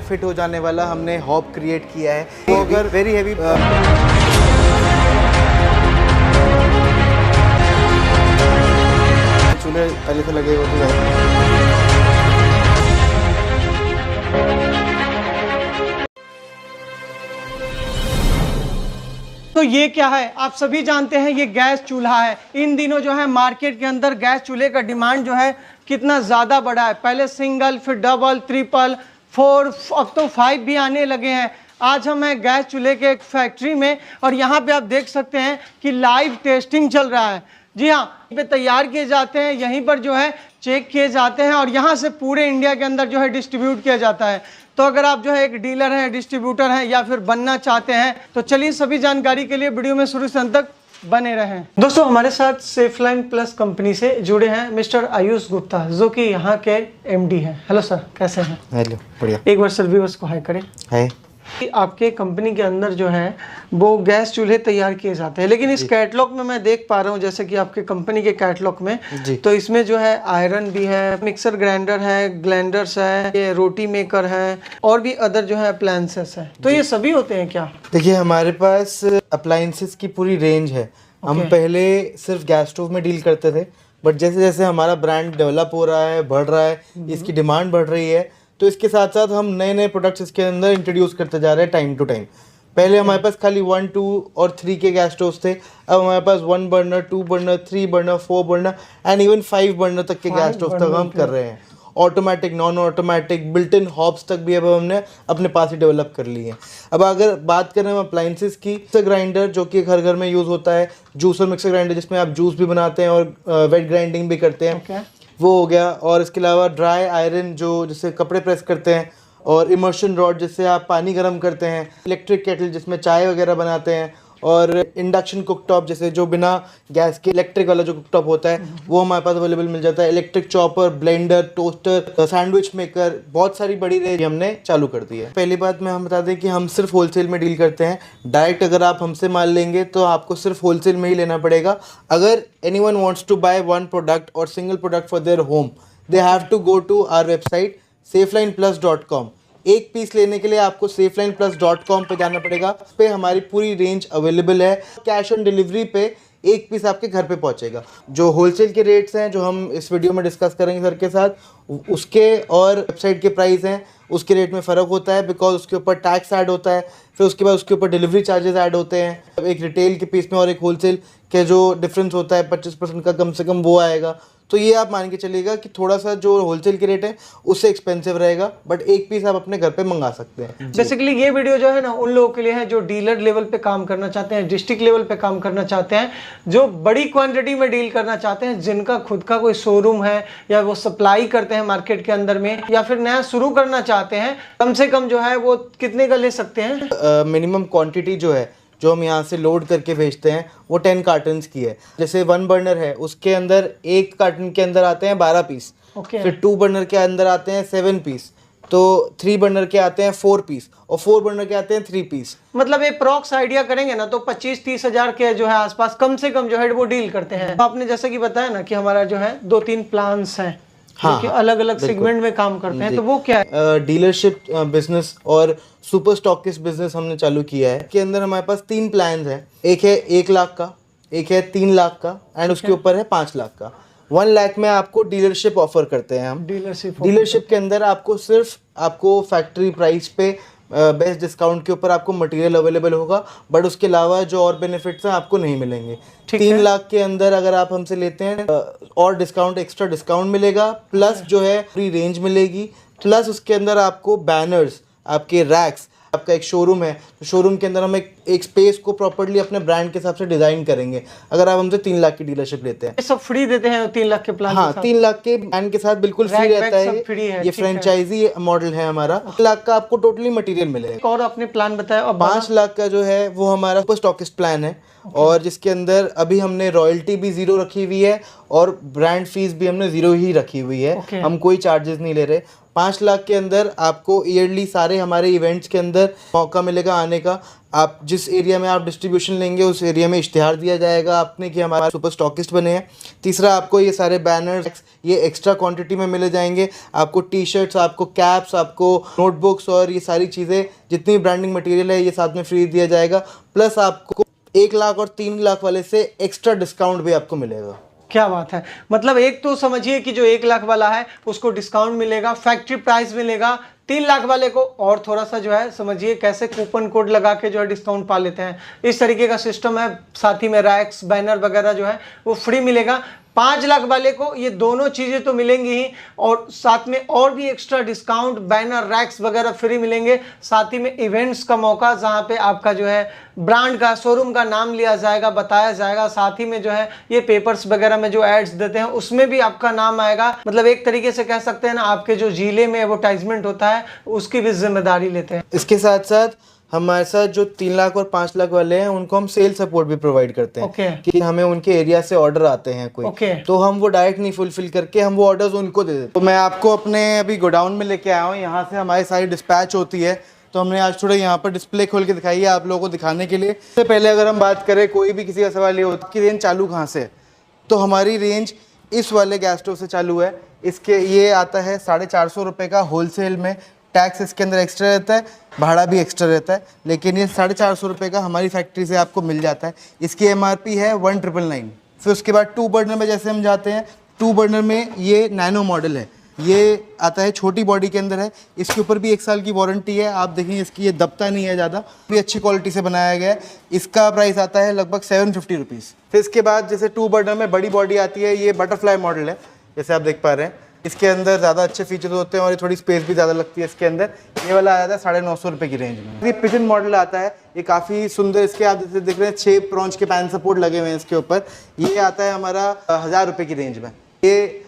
Fit हो जाने वाला हमने हॉब क्रिएट किया है। तो अगर वेरी हेवी चूल्हे पहले से लगे होते हैं। तो ये क्या है, आप सभी जानते हैं, ये गैस चूल्हा है। इन दिनों जो है मार्केट के अंदर गैस चूल्हे का डिमांड जो है कितना ज़्यादा बढ़ा है। पहले सिंगल, फिर डबल, ट्रिपल, 4, अब तो 5 भी आने लगे हैं। आज हम हैं गैस चूल्हे के एक फैक्ट्री में और यहाँ पे आप देख सकते हैं कि लाइव टेस्टिंग चल रहा है। जी हाँ, पे तैयार किए जाते हैं, यहीं पर जो है चेक किए जाते हैं और यहाँ से पूरे इंडिया के अंदर जो है डिस्ट्रीब्यूट किया जाता है। तो अगर आप जो है एक डीलर हैं, डिस्ट्रीब्यूटर हैं या फिर बनना चाहते हैं तो चलिए सभी जानकारी के लिए वीडियो में शुरू से अंत तक बने रहें। दोस्तों हमारे साथ सेफलाइन प्लस कंपनी से जुड़े हैं मिस्टर आयुष गुप्ता, जो कि यहाँ के एमडी हैं। हेलो सर, कैसे हैं? हेलो, बढ़िया। एक बार सर व्यूअर्स को हाई करें। हाय। आपके कंपनी के अंदर जो है वो गैस चूल्हे तैयार किए जाते हैं, लेकिन इस कैटलॉग में मैं देख पा रहा हूँ, जैसे कि आपके कंपनी के कैटलॉग में, तो इसमें जो है आयरन भी है, मिक्सर ग्राइंडर है, ग्लैंडर्स है, ये रोटी मेकर है और भी अदर जो है अप्लायंसेस है। तो ये सभी होते हैं क्या? देखिए, हमारे पास अप्लायंसेस की पूरी रेंज है। हम पहले सिर्फ गैस स्टोव में डील करते थे, बट जैसे जैसे हमारा ब्रांड डेवलप हो रहा है, बढ़ रहा है, इसकी डिमांड बढ़ रही है, तो इसके साथ साथ हम नए नए प्रोडक्ट्स इसके अंदर इंट्रोड्यूस करते जा रहे हैं टाइम टू टाइम। पहले हमारे पास खाली 1, 2 और 3 के गैस स्टोव्स थे। अब हमारे पास 1 burner, 2 burner, 3 burner, 4 burner and even 5 burner तक के गैस स्टोव तक हम कर रहे हैं। Automatic, non automatic, built in hobs तक भी अब हमने अपने पास ही डेवलप कर ली है। अब अगर बात करें हम अप्लाइंसेस की, मिक्सर ग्राइंडर जो कि हर घर में यूज़ होता है, जूसर मिक्सर ग्राइंडर जिसमें आप जूस भी बनाते हैं और वेट ग्राइंडिंग भी करते हैं, वो हो गया। और इसके अलावा ड्राई आयरन जो जिससे कपड़े प्रेस करते हैं, और इमर्शन रॉड जिससे आप पानी गर्म करते हैं, इलेक्ट्रिक केटल जिसमें चाय वगैरह बनाते हैं, और इंडक्शन कुकटॉप जैसे जो बिना गैस के इलेक्ट्रिक वाला जो कुकटॉप होता है वो हमारे पास अवेलेबल मिल जाता है। Electric chopper, blender, toaster, sandwich maker, बहुत सारी बड़ी रेंज हमने चालू कर दी है। पहली बात मैं हम बता दें कि हम सिर्फ होलसेल में डील करते हैं। डायरेक्ट अगर आप हमसे माल लेंगे तो आपको सिर्फ होलसेल में ही लेना पड़ेगा। अगर anyone wants to buy one product और single product for their home, they have to go to our website safelineplus.com। एक पीस लेने के लिए आपको safelineplus.com पे जाना पड़ेगा। उस पे हमारी पूरी रेंज अवेलेबल है। कैश ऑन डिलीवरी पे एक पीस आपके घर पे पहुंचेगा। जो होलसेल के रेट्स हैं जो हम इस वीडियो में डिस्कस करेंगे सर के साथ, उसके और वेबसाइट के प्राइस हैं उसके रेट में फ़र्क होता है, बिकॉज उसके ऊपर टैक्स ऐड होता है, फिर उसके बाद उसके ऊपर डिलीवरी चार्जेस ऐड होते हैं। एक रिटेल के पीस में और एक होलसेल के जो डिफरेंस होता है 25% का कम से कम वो आएगा। तो ये आप मान के चलिएगा कि थोड़ा सा जो होलसेल के रेट है उससे एक्सपेंसिव रहेगा, बट एक पीस आप अपने घर पे मंगा सकते हैं। बेसिकली ये वीडियो जो है ना उन लोगों के लिए है जो डीलर लेवल पे काम करना चाहते हैं, डिस्ट्रिक्ट लेवल पे काम करना चाहते हैं, जो बड़ी क्वांटिटी में डील करना चाहते हैं, जिनका खुद का कोई शोरूम है या वो सप्लाई करते हैं मार्केट के अंदर में, या फिर नया शुरू करना चाहते हैं। कम से कम जो है वो कितने का ले सकते हैं? मिनिमम क्वांटिटी जो है जो हम यहाँ से लोड करके भेजते हैं वो 10 कार्टन्स की है। जैसे 1 बर्नर है उसके अंदर एक कार्टन के अंदर आते हैं 12 पीस, फिर 2 बर्नर के अंदर आते हैं 7 पीस, तो 3 बर्नर के आते हैं 4 पीस और 4 बर्नर के आते हैं 3 पीस। मतलब एक प्रॉक्स आइडिया करेंगे ना तो 25-30 हज़ार के जो है आसपास कम से कम जो है वो डील करते हैं। तो आपने जैसे कि बताया ना कि हमारा जो है 2-3 प्लान्स हैं, हाँ, अलग अलग सेगमेंट में काम करते हैं, तो वो क्या है? डीलरशिप बिजनेस और सुपर स्टॉकिस्ट बिजनेस हमने चालू किया है। के अंदर हमारे पास 3 प्लान है। एक है 1 लाख का, एक है 3 लाख का एंड उसके ऊपर है 5 लाख का। 1 लाख में आपको डीलरशिप ऑफर करते हैं हम। डीलरशिप के अंदर आपको सिर्फ आपको फैक्ट्री प्राइस पे बेस्ट डिस्काउंट के ऊपर आपको मटेरियल अवेलेबल होगा, बट उसके अलावा जो और बेनिफिट्स हैं आपको नहीं मिलेंगे। 3 लाख के अंदर अगर आप हमसे लेते हैं और डिस्काउंट, एक्स्ट्रा डिस्काउंट मिलेगा, प्लस जो है फ्री रेंज मिलेगी, प्लस उसके अंदर आपको बैनर्स, आपके रैक्स, आपका एक शोरूम है तो शोरूम के अंदर हम एक स्पेस को प्रॉपर्ली अपने ब्रांड के हिसाब से डिजाइन करेंगे। अगर आप हमसे 3 लाख की डीलरशिप लेते हैं, ये सब फ्री देते हैं 3 लाख के प्लान? हाँ, 3 लाख के प्लान के साथ बिल्कुल फ्री रहता है। ये फ्रेंचाइजी मॉडल है हमारा। 1 लाख का आपको टोटली मटेरियल मिलेगा। और अपने प्लान बताया। और 5 लाख का जो है वो हमारा सुपर स्टॉकिस्ट प्लान है, और जिसके अंदर अभी हमने रॉयल्टी भी 0 रखी हुई है और ब्रांड फीस भी हमने 0 ही रखी हुई है। हम कोई चार्जेस नहीं ले रहे। 5 लाख के अंदर आपको ईयरली सारे हमारे इवेंट्स के अंदर मौका मिलेगा आने का। आप जिस एरिया में आप डिस्ट्रीब्यूशन लेंगे उस एरिया में इश्तिहार दिया जाएगा आपने कि हमारा सुपर स्टॉकिस्ट बने हैं। तीसरा, आपको ये सारे बैनर्स ये एक्स्ट्रा क्वांटिटी में मिले जाएंगे। आपको टी शर्ट्स, आपको कैप्स, आपको नोटबुक्स और ये सारी चीज़ें जितनी ब्रांडिंग मटेरियल है ये साथ में फ्री दिया जाएगा। प्लस आपको 1 लाख और 3 लाख वाले से एक्स्ट्रा डिस्काउंट भी आपको मिलेगा। क्या बात है। मतलब एक तो समझिए कि जो 1 लाख वाला है उसको डिस्काउंट मिलेगा, फैक्ट्री प्राइस मिलेगा। 3 लाख वाले को और थोड़ा सा जो है समझिए कैसे कूपन कोड लगा के जो है डिस्काउंट पा लेते हैं, इस तरीके का सिस्टम है। साथ ही में रैक्स, बैनर वगैरह जो है वो फ्री मिलेगा। 5 लाख वाले को ये दोनों चीज़ें तो मिलेंगी ही और साथ में और भी एक्स्ट्रा डिस्काउंट, बैनर, रैक्स वगैरह फ्री मिलेंगे। साथ ही में इवेंट्स का मौका जहाँ पे आपका जो है ब्रांड का, शोरूम का नाम लिया जाएगा, बताया जाएगा। साथ ही में जो है ये पेपर्स वगैरह में जो एड्स देते हैं उसमें भी आपका नाम आएगा। मतलब एक तरीके से कह सकते हैं ना, आपके जो जिले में एडवर्टाइजमेंट होता है उसकी भी जिम्मेदारी लेते हैं। इसके साथ साथ हमारे साथ जो 3 लाख और 5 लाख वाले हैं उनको हम सेल सपोर्ट भी प्रोवाइड करते हैं। कि हमें उनके एरिया से ऑर्डर आते हैं कोई, तो हम वो डायरेक्ट नहीं फुलफिल करके हम वो ऑर्डर्स उनको दे देते। तो मैं आपको अपने अभी गोडाउन में लेके आया हूँ, यहाँ से हमारी सारी डिस्पैच होती है। तो हमने आज थोड़ा यहाँ पर डिस्प्ले खोल के दिखाई है आप लोगों को दिखाने के लिए। इससे पहले अगर हम बात करें, कोई भी किसी का सवाल ये होता कि रेंज चालू कहाँ से है, तो हमारी रेंज इस वाले गैस स्टोव से चालू है। इसके ये आता है 450 रुपये का होलसेल में। टैक्स इसके अंदर एक्स्ट्रा रहता है, भाड़ा भी एक्स्ट्रा रहता है, लेकिन ये 450 रुपये का हमारी फैक्ट्री से आपको मिल जाता है। इसकी MRP है 1999। फिर उसके बाद 2 बर्नर में जैसे हम जाते हैं, 2 बर्नर में ये नैनो मॉडल है, ये आता है छोटी बॉडी के अंदर है। इसके ऊपर भी 1 साल की वारंटी है। आप देखें इसकी ये दबता नहीं है ज़्यादा, भी अच्छी क्वालिटी से बनाया गया है। इसका प्राइस आता है लगभग 750 रुपीज़। फिर इसके बाद जैसे 2 बर्नर में बड़ी बॉडी आती है, ये बटरफ्लाई मॉडल है जैसे आप देख पा रहे हैं। इसके अंदर ज़्यादा अच्छे फीचर्स होते हैं और ये थोड़ी स्पेस भी ज़्यादा लगती है इसके अंदर। ये वाला आ जाता है 950 रुपये की रेंज में। ये पिजन मॉडल आता है, ये काफ़ी सुंदर। इसके आप जैसे देख रहे हैं 6 प्रॉन्च के पैन सपोर्ट लगे हुए हैं इसके ऊपर। ये आता है हमारा 1000 रुपये की रेंज में। ये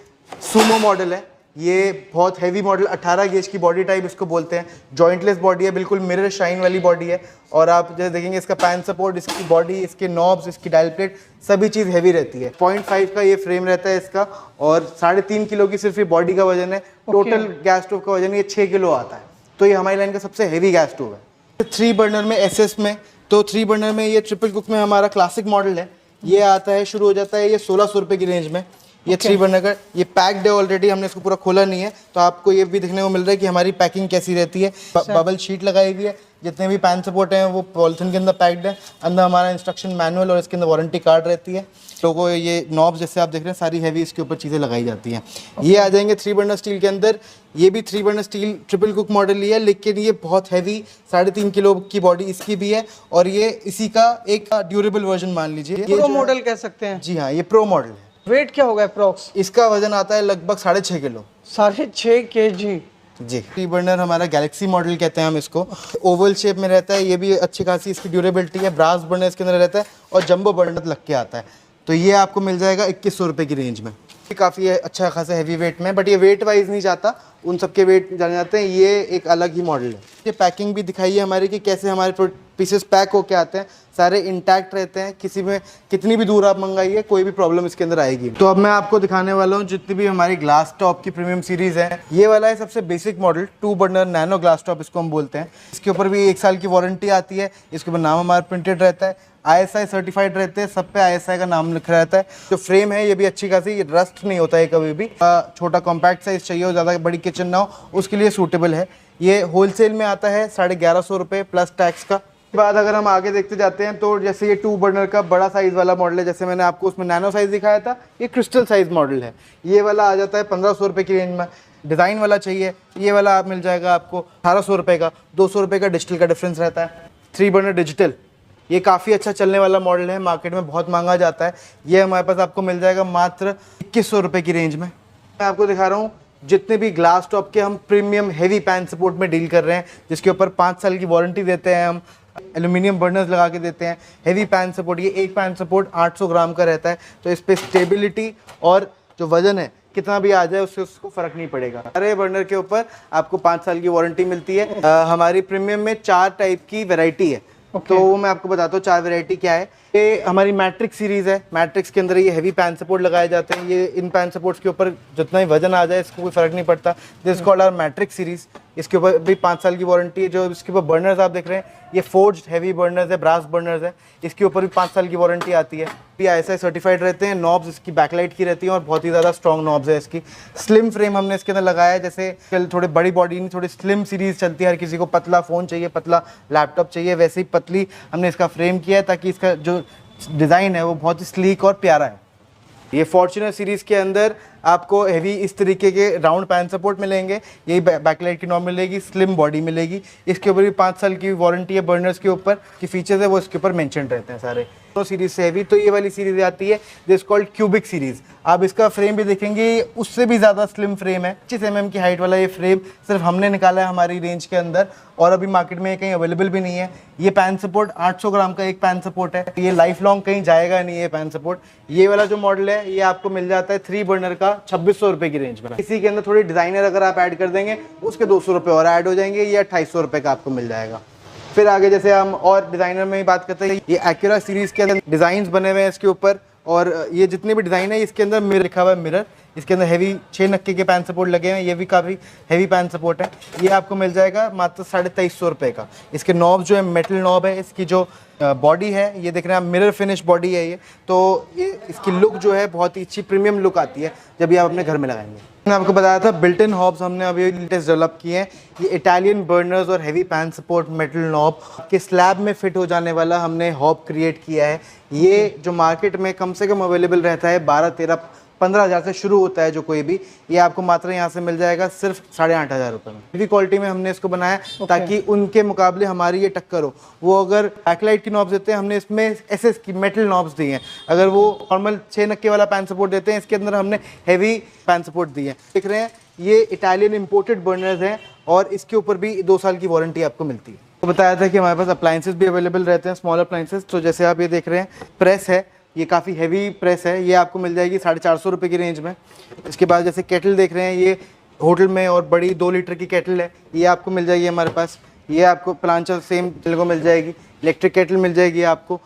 सुमो मॉडल है, ये बहुत हैवी मॉडल, 18 गेज की बॉडी टाइप इसको बोलते हैं। जॉइंटलेस बॉडी है, बिल्कुल मिरर शाइन वाली बॉडी है। और आप जैसे देखेंगे इसका पैन सपोर्ट, इसकी बॉडी, इसके नॉब्स, इसकी डायल प्लेट, सभी चीज़ हैवी रहती है। 0.5 का ये फ्रेम रहता है इसका और 3.5 किलो की सिर्फ ये बॉडी का वजन है। टोटल गैस स्टोव का वजन ये 6 किलो आता है। तो ये हमारी लाइन का सबसे हैवी गैस स्टोव है। 3 बर्नर में SS में, तो 3 बर्नर में ये ट्रिपल कुक में हमारा क्लासिक मॉडल है। ये आता है, शुरू हो जाता है ये 1600 रुपये की रेंज में। ये 3 बर्नर का, ये पैक्ड है ऑलरेडी, हमने इसको पूरा खोला नहीं है, तो आपको ये भी देखने को मिल रहा है कि हमारी पैकिंग कैसी रहती है। बबल शीट लगाई हुई है, जितने भी पैन सपोर्ट हैं वो पॉलिथीन के अंदर पैक्ड है। अंदर हमारा इंस्ट्रक्शन मैनुअल और इसके अंदर वारंटी कार्ड रहती है। तो को ये नॉब्स जैसे आप देख रहे हैं सारी हैवी इसके ऊपर चीज़ें लगाई जाती हैं। ये आ जाएंगे 3 बर्नर स्टील के अंदर। ये भी 3 burner steel triple cook model ही है, लेकिन ये बहुत हैवी 3.5 किलो की बॉडी इसकी भी है और ये इसी का एक ड्यूरेबल वर्जन मान लीजिए। प्रो मॉडल कह सकते हैं। जी हाँ, ये प्रो मॉडल है। वेट क्या होगा अप्रॉक्स? इसका वजन आता है लगभग 6.5 किलो। 6.5 kg जी। 3 बर्नर हमारा गैलेक्सी मॉडल कहते हैं हम इसको। ओवल शेप में रहता है, ये भी अच्छी खासी इसकी ड्यूरेबिलिटी है। ब्रास बर्नर इसके अंदर रहता है और जंबो बर्नर लग के आता है। तो ये आपको मिल जाएगा 2100 रुपये की रेंज में। ये काफ़ी अच्छा खासा हैवी वेट में, बट ये वेट वाइज नहीं जाता, उन सबके वेट जाने जाते हैं। ये एक अलग ही मॉडल है। ये पैकिंग भी दिखाई है हमारी कि कैसे हमारे पीसेस पैक होके आते हैं, सारे इंटैक्ट रहते हैं। किसी में कितनी भी दूर आप मंगाइए कोई भी प्रॉब्लम इसके अंदर आएगी। तो अब मैं आपको दिखाने वाला हूँ जितनी भी हमारी ग्लास टॉप की प्रीमियम सीरीज़ है। ये वाला है सबसे basic model, 2 burner nano glass top इसको हम बोलते हैं। इसके ऊपर भी 1 साल की वारंटी आती है। इसके ऊपर नाम हमारा प्रिंटेड रहता है, ISI सर्टिफाइड रहते हैं, सब पे ISI का नाम लिखा रहता है। जो फ्रेम है ये भी अच्छी खासी, रस्ट नहीं होता है कभी भी। छोटा कॉम्पैक्ट साइज चाहिए हो, ज़्यादा बड़ी किचन ना हो, उसके लिए सूटेबल है। ये होलसेल में आता है 1150 रुपये प्लस टैक्स का। बाद अगर हम आगे देखते जाते हैं तो जैसे ये 2 बर्नर का बड़ा साइज़ वाला मॉडल है, जैसे मैंने आपको उसमें नैनो साइज़ दिखाया था, ये क्रिस्टल साइज़ मॉडल है। ये वाला आ जाता है 1500 रुपये की रेंज में। डिज़ाइन वाला चाहिए, ये वाला आप मिल जाएगा आपको 1800 रुपये का। 200 रुपये का डिजिटल का डिफरेंस रहता है। 3 बर्नर डिजिटल, ये काफ़ी अच्छा चलने वाला मॉडल है, मार्केट में बहुत महंगा जाता है। ये हमारे पास आपको मिल जाएगा मात्र 2100 रुपये की रेंज में। मैं आपको दिखा रहा हूँ जितने भी ग्लास टॉप के हम प्रीमियम हैवी पैन सपोर्ट में डील कर रहे हैं, जिसके ऊपर 5 साल की वारंटी देते हैं हम, एल्यूमिनियम बर्नर्स लगा के देते हैं, हैवी पैन सपोर्ट। ये एक पैन सपोर्ट 800 ग्राम का रहता है, तो इस पर स्टेबिलिटी और जो वजन है कितना भी आ जाए उससे उसको फ़र्क नहीं पड़ेगा। सारे बर्नर के ऊपर आपको 5 साल की वारंटी मिलती है। हमारी प्रीमियम में 4 टाइप की वैरायटी है। तो वो मैं आपको बताता हूँ 4 वैरायटी क्या है। ये हमारी मैट्रिक्स सीरीज है। मैट्रिक्स के अंदर ये हैवी पैन सपोर्ट लगाए जाते हैं। ये इन पैन सपोर्ट्स के ऊपर जितना ही वजन आ जाए इसको कोई फर्क नहीं पड़ता। This called our matrix series. इसके ऊपर भी 5 साल की वारंटी है। जो इसके ऊपर बर्नर्स आप देख रहे हैं ये फोर्ज्ड हैवी बर्नर्स है, ब्रास बर्नर्स है। इसके ऊपर भी 5 साल की वारंटी आती है। ये ISI सर्टिफाइड रहते हैं। नॉब्स इसकी बैकलाइट की रहती है और बहुत ही ज़्यादा स्ट्रॉन्ग नॉब्स है इसकी। स्लिम फ्रेम हमने इसके अंदर लगाया है। जैसे थोड़े बड़ी बॉडी नहीं, थोड़ी स्लिम सीरीज चलती है। हर किसी को पतला फ़ोन चाहिए, पतला लैपटॉप चाहिए, वैसे ही पतली हमने इसका फ्रेम किया है ताकि इसका जो डिज़ाइन है वो बहुत ही स्लीक और प्यारा है। ये फॉर्च्यूनर सीरीज़ के अंदर आपको हैवी इस तरीके के राउंड पैन सपोर्ट मिलेंगे। यही बैकलाइट की नॉब मिलेगी, स्लिम बॉडी मिलेगी। इसके ऊपर भी 5 साल की वारंटी है। बर्नर्स के ऊपर की फीचर्स है वो इसके ऊपर मेंशन रहते हैं सारे। तो सीरीज से हैवी तो ये वाली सीरीज आती है दिस कॉल्ड क्यूबिक सीरीज। आप इसका फ्रेम भी देखेंगे उससे भी ज़्यादा स्लिम फ्रेम है। 25 mm की हाइट वाला ये फ्रेम सिर्फ हमने निकाला है हमारी रेंज के अंदर और अभी मार्केट में कहीं अवेलेबल भी नहीं है। ये पैन सपोर्ट 800 ग्राम का एक पैन सपोर्ट है। ये लाइफ लॉन्ग कहीं जाएगा नहीं ये पैन सपोर्ट। ये वाला जो मॉडल है ये आपको मिल जाता है 3 बर्नर का 2600 रुपये की रेंज में। इसी के अंदर थोड़ी डिज़ाइनर अगर आप ऐड कर देंगे उसके 200 रुपये और ऐड हो जाएंगे। ये 2800 रुपये का आपको मिल जाएगा। फिर आगे जैसे हम और डिज़ाइनर में ही बात करते हैं, ये एक्यूरा सीरीज़ के अंदर डिज़ाइंस बने हुए हैं इसके ऊपर। और ये जितने भी डिज़ाइन है इसके अंदर मिरर लिखा हुआ है मिरर। इसके अंदर हैवी 6 नक्के के पैन सपोर्ट लगे हैं। ये भी काफ़ी हैवी पैन सपोर्ट है। ये आपको मिल जाएगा मात्र 2350 रुपये का। इसके नॉब जो है मेटल नॉब है। इसकी जो बॉडी है ये देख रहे हैं आप, मिरर फिनिश बॉडी है ये। तो ये इसकी लुक जो है बहुत ही अच्छी प्रीमियम लुक आती है जब ये आप अपने घर में लगाएंगे। मैंने आपको बताया था बिल्ट इन हॉब्स हमने अभी लेटेस्ट डेवलप किए हैं। ये इटालियन बर्नर्स और heavy pan support metal knob के स्लैब में फिट हो जाने वाला हमने हॉब क्रिएट किया है। ये जो मार्केट में कम से कम अवेलेबल रहता है 12, 13, 15 हज़ार से शुरू होता है जो कोई भी, ये आपको मात्र यहाँ से मिल जाएगा सिर्फ 8,500 रुपये में। हैवी क्वालिटी में हमने इसको बनाया ताकि उनके मुकाबले हमारी ये टक्कर हो। वो अगर बैकलाइट की नॉब्स देते हैं हमने इसमें SS की मेटल नॉब्स दी हैं। अगर वो नॉर्मल 6 नक्के वाला पैन सपोर्ट देते हैं इसके अंदर हमने हैवी पैन सपोर्ट दी है। देख रहे हैं ये इटालियन इम्पोर्टेड बर्नर्स हैं और इसके ऊपर भी 2 साल की वारंटी आपको मिलती है। तो बताया था कि हमारे पास अप्लाइंसेस भी अवेलेबल रहते हैं, स्मॉल अप्लाइंसेस। तो जैसे आप ये देख रहे हैं प्रेस है, ये काफ़ी हैवी प्रेस है। ये आपको मिल जाएगी 450 रुपये की रेंज में। इसके बाद जैसे केटल देख रहे हैं ये होटल में और बड़ी 2 लीटर की केटल है, ये आपको मिल जाएगी हमारे पास। ये आपको प्लांचर सेम को मिल जाएगी। इलेक्ट्रिक केटल मिल जाएगी आपको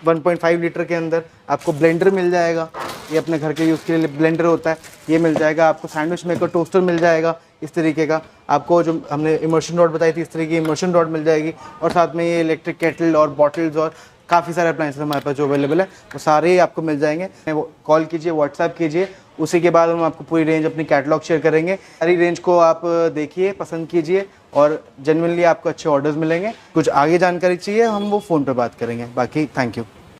1.5 लीटर के अंदर। आपको ब्लेंडर मिल जाएगा, ये अपने घर के यूज़ के लिए ब्लेंडर होता है, ये मिल जाएगा आपको। सैंडविच मेकर टोस्टर मिल जाएगा इस तरीके का। आपको जो हमने इमर्शन रॉड बताई थी इस तरीके की इमर्शन रॉड मिल जाएगी। और साथ में ये इलेक्ट्रिक केटल और बॉटल्स और काफ़ी सारे अप्लाइंसेस हमारे पास जो अवेलेबल है वो सारे ही आपको मिल जाएंगे। वो कॉल कीजिए, व्हाट्सएप कीजिए, उसी के बाद हम आपको पूरी रेंज अपनी कैटलॉग शेयर करेंगे। सारी रेंज को आप देखिए, पसंद कीजिए और जेन्युइनली आपको अच्छे ऑर्डर्स मिलेंगे। कुछ आगे जानकारी चाहिए हम वो फ़ोन पे बात करेंगे। बाकी थैंक यू।